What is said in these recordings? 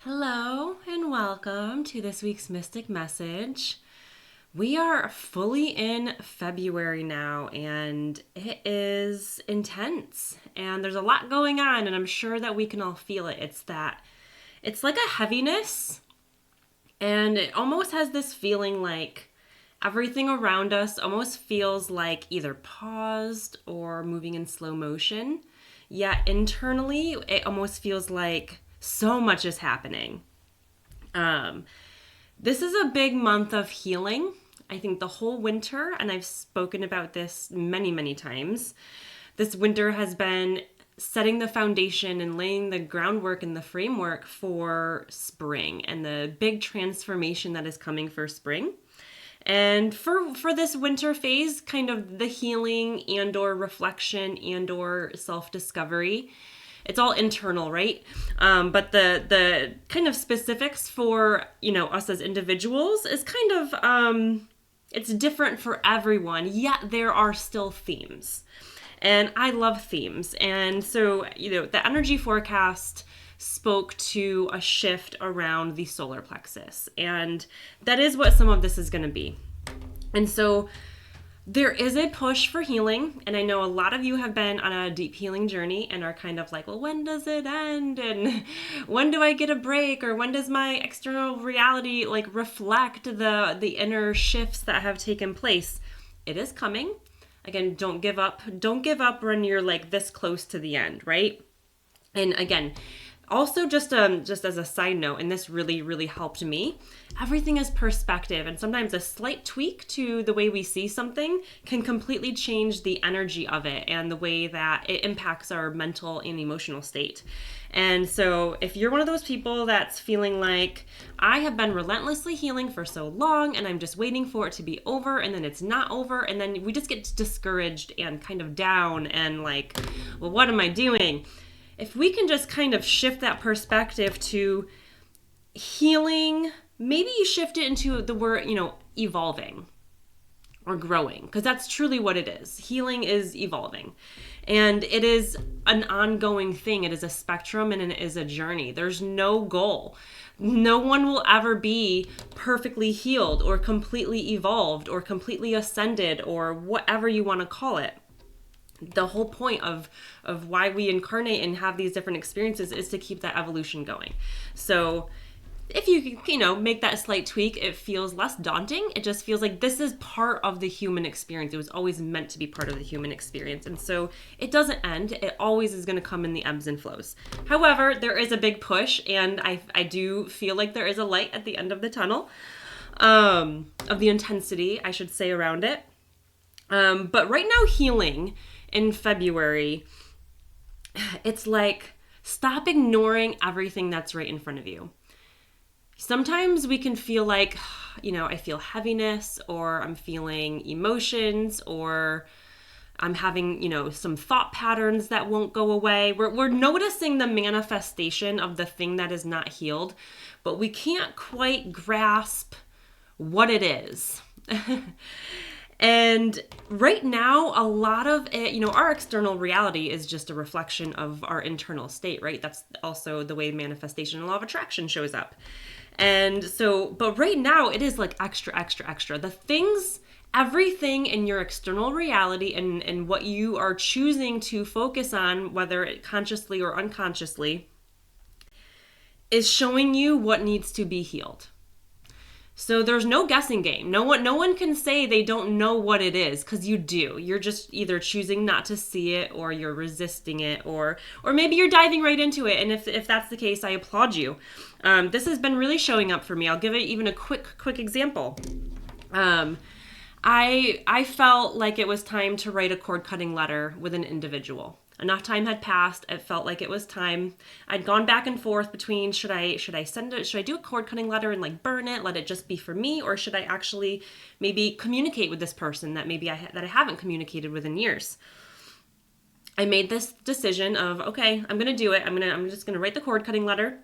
Hello and welcome to this week's Mystic Message. We are fully in February now and it is intense and there's a lot going on and I'm sure that we can all feel it. It's like a heaviness and it almost has this feeling like everything around us almost feels like either paused or moving in slow motion. Yet internally, it almost feels like so much is happening. Um, this is a big month of healing. I think the whole winter, and I've spoken about this many, many times, this winter has been setting the foundation and laying the groundwork and the framework for spring and the big transformation that is coming for spring. And for this winter phase, kind of the healing and or reflection and or self-discovery, it's all internal, right? But the kind of specifics for us as individuals is kind of it's different for everyone. Yet there are still themes, and I love themes. And so the energy forecast spoke to a shift around the solar plexus, and that is what some of this is going to be. And so there is a push for healing, and I know a lot of you have been on a deep healing journey and are kind of like, well, when does it end? And when do I get a break? Or when does my external reality reflect the inner shifts that have taken place? It is coming. Again, don't give up. Don't give up when you're like this close to the end, right? And again, also just as a side note, and this really helped me, everything is perspective, and sometimes a slight tweak to the way we see something can completely change the energy of it and the way that it impacts our mental and emotional state. And so if you're one of those people that's feeling like, I have been relentlessly healing for so long and I'm just waiting for it to be over, and then it's not over, and then we just get discouraged and kind of down and like, well, what am I doing? If we can just kind of shift that perspective to healing, maybe you shift it into the word, evolving or growing, because that's truly what it is. Healing is evolving, and it is an ongoing thing. It is a spectrum and it is a journey. There's no goal. No one will ever be perfectly healed or completely evolved or completely ascended or whatever you want to call it. The whole point of why we incarnate and have these different experiences is to keep that evolution going. So if you make that slight tweak, it feels less daunting. It just feels like this is part of the human experience. It was always meant to be part of the human experience. And so it doesn't end. It always is going to come in the ebbs and flows. However, there is a big push, and I do feel like there is a light at the end of the tunnel, of the intensity, I should say, around it. But right now, healing in February, it's like, stop ignoring everything that's right in front of you. Sometimes we can feel like, I feel heaviness, or I'm feeling emotions, or I'm having, some thought patterns that won't go away. We're noticing the manifestation of the thing that is not healed, but we can't quite grasp what it is. And right now, a lot of it, our external reality is just a reflection of our internal state, right? That's also the way manifestation and law of attraction shows up. And so, but right now it is like extra. The things, everything in your external reality and what you are choosing to focus on, whether it consciously or unconsciously, is showing you what needs to be healed. So there's no guessing game. No one can say they don't know what it is, because you do. You're just either choosing not to see it, or you're resisting it, or maybe you're diving right into it. And if that's the case, I applaud you. This has been really showing up for me. I'll give it even a quick example. I felt like it was time to write a cord cutting letter with an individual. Enough time had passed. It felt like it was time. I'd gone back and forth between should I send it, should I do a cord cutting letter and burn it, let it just be for me, or should I actually maybe communicate with this person that maybe I haven't communicated with in years. I made this decision of, okay, I'm gonna do it. I'm just gonna write the cord cutting letter.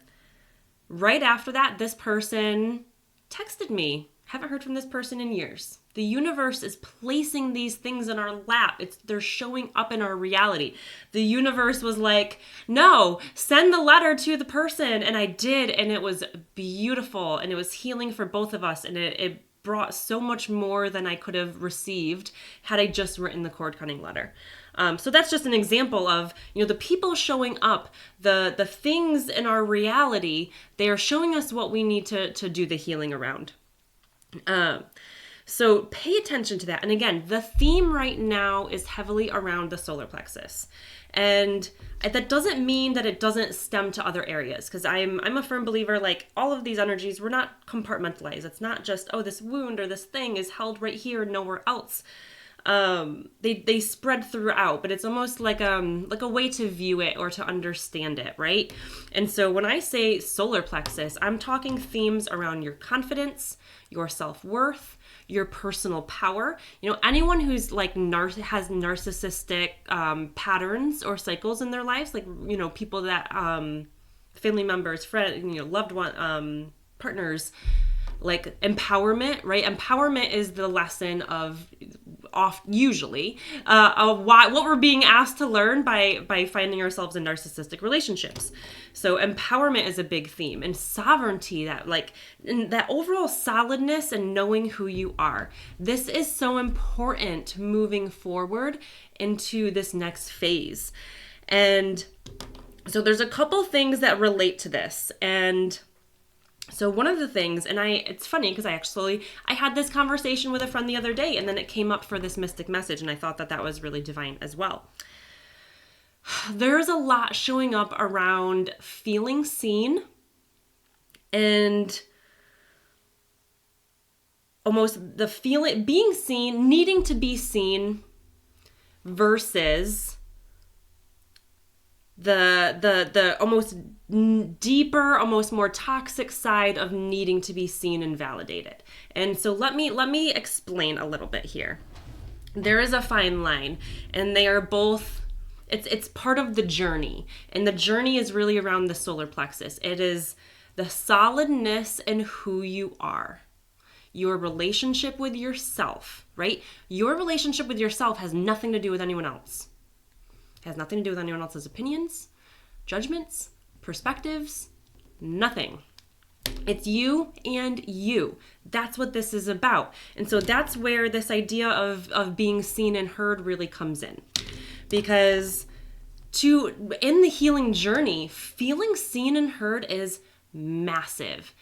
Right after that, this person texted me, Haven't heard from this person in years. The universe is placing these things in our lap. They're showing up in our reality. The universe was like, no, send the letter to the person. And I did. And it was beautiful. And it was healing for both of us. And it brought so much more than I could have received had I just written the cord cutting letter. So that's just an example of, the people showing up, the things in our reality, they are showing us what we need to do the healing around. So pay attention to that. And again, the theme right now is heavily around the solar plexus. And that doesn't mean that it doesn't stem to other areas, because I'm a firm believer, like all of these energies, we're not compartmentalized. It's not just, oh, this wound or this thing is held right here, nowhere else. They spread throughout, but it's almost like a way to view it or to understand it, right? And so when I say solar plexus, I'm talking themes around your confidence, your self-worth, your personal power. Anyone who's like has narcissistic patterns or cycles in their lives, like people that family members, friends, loved one, partners, like empowerment, right? Empowerment is the lesson of usually what we're being asked to learn by finding ourselves in narcissistic relationships. So empowerment is a big theme, and sovereignty, that overall solidness and knowing who you are. This is so important moving forward into this next phase. And so there's a couple things that relate to this. And so one of the things, and it's funny because I had this conversation with a friend the other day, and then it came up for this mystic message, and I thought that was really divine as well. There's a lot showing up around feeling seen and almost the feeling, being seen, needing to be seen versus the almost deeper, almost more toxic side of needing to be seen and validated. And so let me explain a little bit here. There is a fine line, and they are both, it's part of the journey. And the journey is really around the solar plexus. It is the solidness in who you are. Your relationship with yourself, right? Your relationship with yourself has nothing to do with anyone else. It has nothing to do with anyone else's opinions, judgments, perspectives, nothing. It's you and you. That's what this is about. And so that's where this idea of being seen and heard really comes in. Because in the healing journey, feeling seen and heard is massive.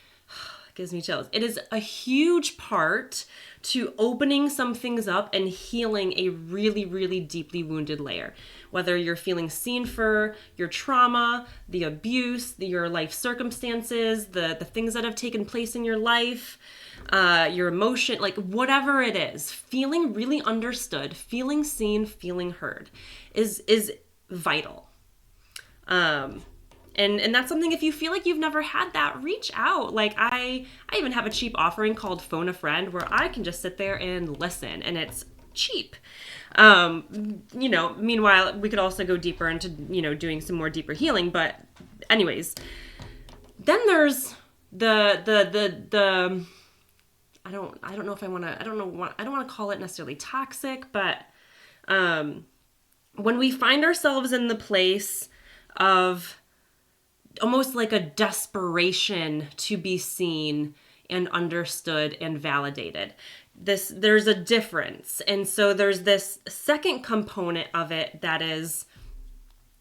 It gives me chills. It is a huge part to opening some things up and healing a really, really deeply wounded layer. Whether you're feeling seen for your trauma, the abuse, your life circumstances, the things that have taken place in your life, your emotion, like whatever it is, feeling really understood, feeling seen, feeling heard is vital. And that's something, if you feel like you've never had that, reach out. Like I even have a cheap offering called Phone a Friend, where I can just sit there and listen, and it's cheap. Meanwhile, we could also go deeper into, doing some more deeper healing. But anyways, then there's the I don't want to call it necessarily toxic, but when we find ourselves in the place of almost like a desperation to be seen and understood and validated, there's a difference. And so there's this second component of it that is,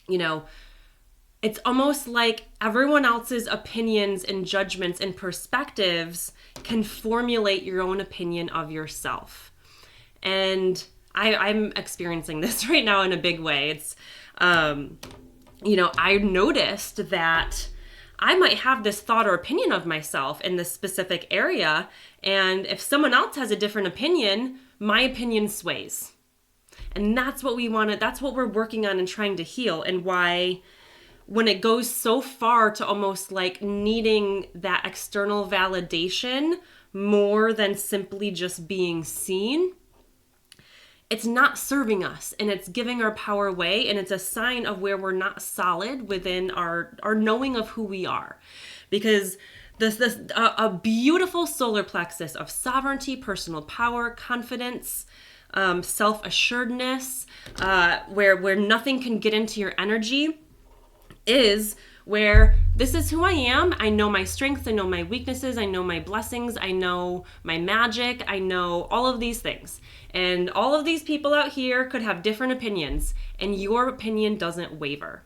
it's almost like everyone else's opinions and judgments and perspectives can formulate your own opinion of yourself. And I'm experiencing this right now in a big way. It's, I noticed that I might have this thought or opinion of myself in this specific area, and if someone else has a different opinion, my opinion sways. And that's what that's what we're working on and trying to heal, and why when it goes so far to almost like needing that external validation more than simply just being seen, it's not serving us, and it's giving our power away, and it's a sign of where we're not solid within our knowing of who we are. Because a beautiful solar plexus of sovereignty, personal power, confidence, self-assuredness, where nothing can get into your energy, is where this is who I am. I know my strengths, I know my weaknesses, I know my blessings, I know my magic, I know all of these things. And all of these people out here could have different opinions, and your opinion doesn't waver.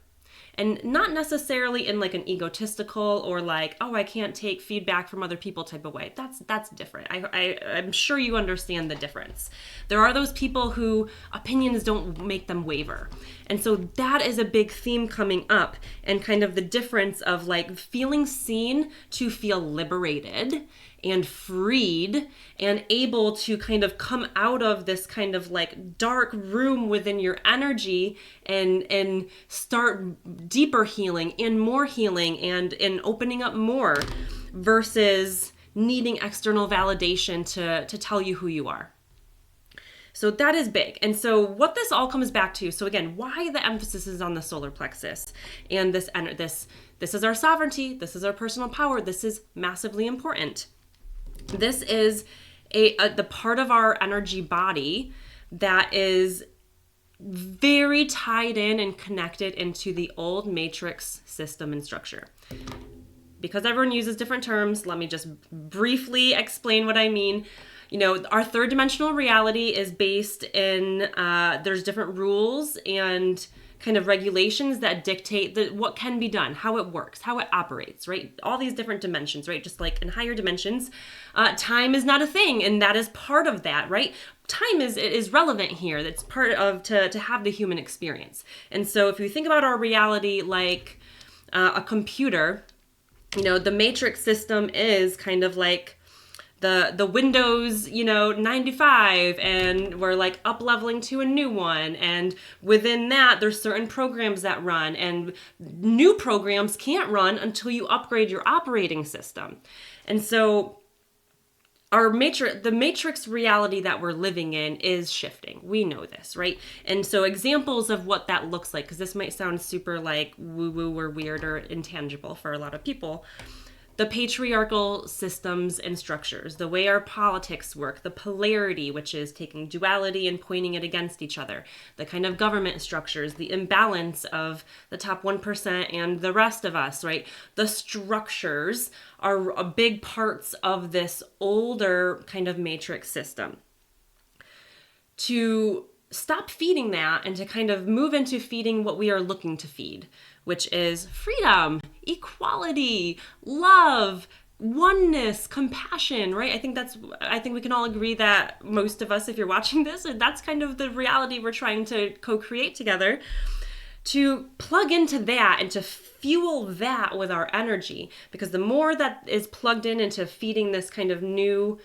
And not necessarily in like an egotistical or like, oh, I can't take feedback from other people type of way. That's different. I'm sure you understand the difference. There are those people who opinions don't make them waver. And so that is a big theme coming up, and kind of the difference of like feeling seen to feel liberated and freed and able to kind of come out of this kind of like dark room within your energy and start deeper healing and more healing and opening up more, versus needing external validation to tell you who you are. So that is big. And so what this all comes back to, so again, why the emphasis is on the solar plexus and this is our sovereignty, this is our personal power, this is massively important. This is the part of our energy body that is very tied in and connected into the old matrix system and structure. Because everyone uses different terms, let me just briefly explain what I mean. You know, our third dimensional reality is based in, there's different rules and kind of regulations that dictate what can be done, how it works, how it operates, right? All these different dimensions, right? Just like in higher dimensions, time is not a thing, and that is part of that, right? Time is relevant here. That's part of to have the human experience. And so if you think about our reality like a computer, you know, the matrix system is kind of like the Windows, 95, and we're like up leveling to a new one. And within that, there's certain programs that run, and new programs can't run until you upgrade your operating system. And so the matrix reality that we're living in is shifting. We know this, right? And so examples of what that looks like, because this might sound super like woo-woo or weird or intangible for a lot of people. The patriarchal systems and structures, the way our politics work, the polarity, which is taking duality and pointing it against each other, the kind of government structures, the imbalance of the top 1% and the rest of us, right? The structures are big parts of this older kind of matrix system. To stop feeding that and to kind of move into feeding what we are looking to feed, which is freedom, equality, love, oneness, compassion, right? I think we can all agree that most of us, if you're watching this, that's kind of the reality we're trying to co-create together. To plug into that and to fuel that with our energy, because the more that is plugged into feeding this kind of new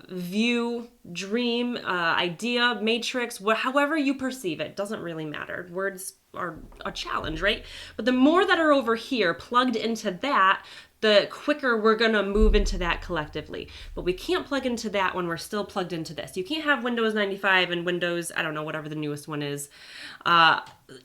view, dream, idea, matrix, however you perceive it, doesn't really matter. Words are a challenge, right? But the more that are over here plugged into that, the quicker we're going to move into that collectively. But we can't plug into that when we're still plugged into this. You can't have Windows 95 and Windows, I don't know, whatever the newest one is,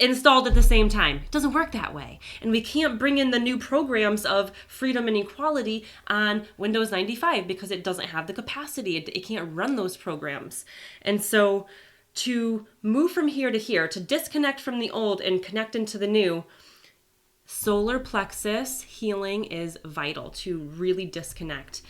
installed at the same time. It doesn't work that way. And we can't bring in the new programs of freedom and equality on Windows 95 because it doesn't have the capacity. It can't run those programs. And so to move from here to here, to disconnect from the old and connect into the new, solar plexus healing is vital to really disconnect.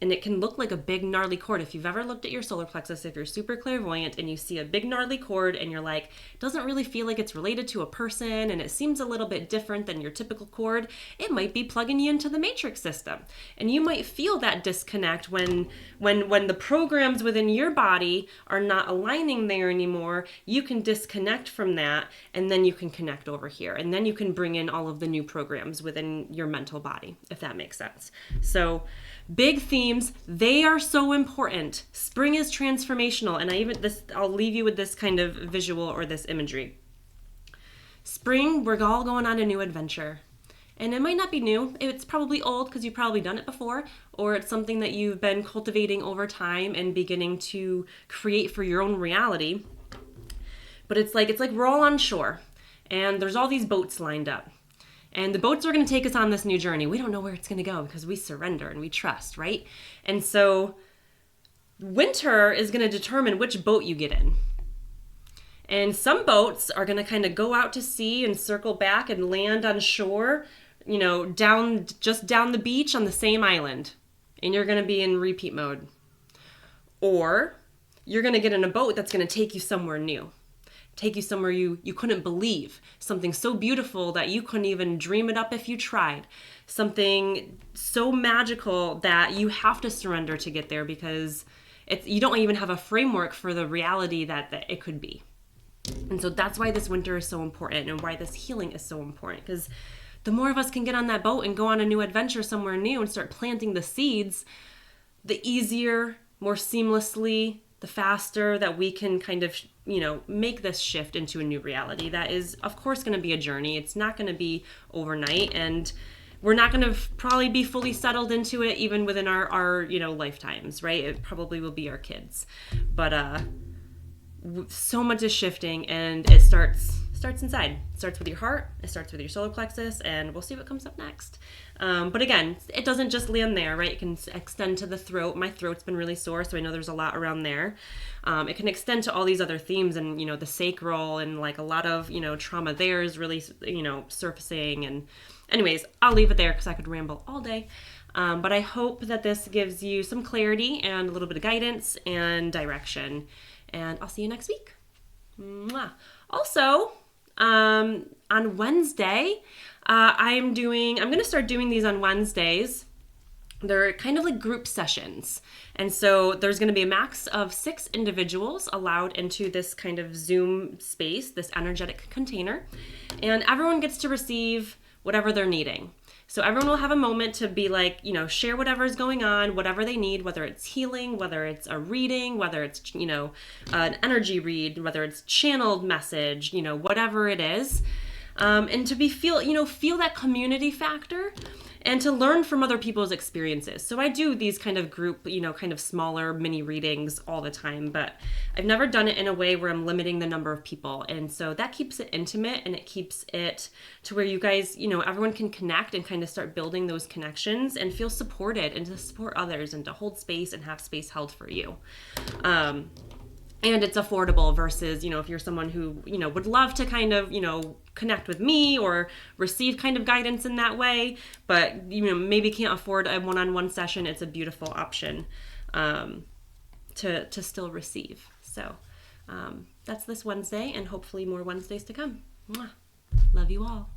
And it can look like a big gnarly cord. If you've ever looked at your solar plexus, if you're super clairvoyant and you see a big gnarly cord and you're like, it doesn't really feel like it's related to a person and it seems a little bit different than your typical cord, it might be plugging you into the matrix system. And you might feel that disconnect when the programs within your body are not aligning there anymore. You can disconnect from that, and then you can connect over here. And then you can bring in all of the new programs within your mental body, if that makes sense. So big themes, they are so important. Spring is transformational, and I'll leave you with this kind of visual or this imagery. Spring, we're all going on a new adventure. And it might not be new. It's probably old because you've probably done it before, or it's something that you've been cultivating over time and beginning to create for your own reality. But it's like we're all on shore and there's all these boats lined up. And the boats are going to take us on this new journey. We don't know where it's going to go because we surrender and we trust, right? And so winter is going to determine which boat you get in. And some boats are going to kind of go out to sea and circle back and land on shore, you know, just down the beach on the same island. And you're going to be in repeat mode. Or you're going to get in a boat that's going to take you somewhere new. Take you somewhere you couldn't believe. Something so beautiful that you couldn't even dream it up if you tried. Something so magical that you have to surrender to get there because you don't even have a framework for the reality that it could be. And so that's why this winter is so important and why this healing is so important. Because the more of us can get on that boat and go on a new adventure somewhere new and start planting the seeds, the easier, more seamlessly, the faster that we can kind of, you know, make this shift into a new reality. That is, of course, going to be a journey. It's not going to be overnight, and we're not going to probably be fully settled into it even within our you know, lifetimes, right? It probably will be our kids. But so much is shifting, and it starts inside. It starts with your heart, it starts with your solar plexus, and we'll see what comes up next. But again, it doesn't just land there, right? It can extend to the throat. My throat's been really sore, so I know there's a lot around there. It can extend to all these other themes, and, you know, the sacral, and like a lot of, you know, trauma there is really, you know, surfacing. And anyways, I'll leave it there because I could ramble all day. But I hope that this gives you some clarity and a little bit of guidance and direction. And I'll see you next week. Mwah. Also, on Wednesday, I'm going to start doing these on Wednesdays. They're kind of like group sessions. And so there's going to be a max of 6 individuals allowed into this kind of Zoom space, this energetic container. And everyone gets to receive whatever they're needing. So everyone will have a moment to be like, you know, share whatever's going on, whatever they need, whether it's healing, whether it's a reading, whether it's, you know, an energy read, whether it's channeled message, you know, whatever it is. And to feel that community factor and to learn from other people's experiences. So I do these kind of group, you know, kind of smaller mini readings all the time, but I've never done it in a way where I'm limiting the number of people. And so that keeps it intimate, and it keeps it to where you guys, you know, everyone can connect and kind of start building those connections and feel supported, and to support others and to hold space and have space held for you. And it's affordable versus, you know, if you're someone who, you know, would love to kind of, you know, connect with me or receive kind of guidance in that way, but, you know, maybe can't afford a one-on-one session, it's a beautiful option to still receive. So that's this Wednesday, and hopefully more Wednesdays to come. Mwah. Love you all.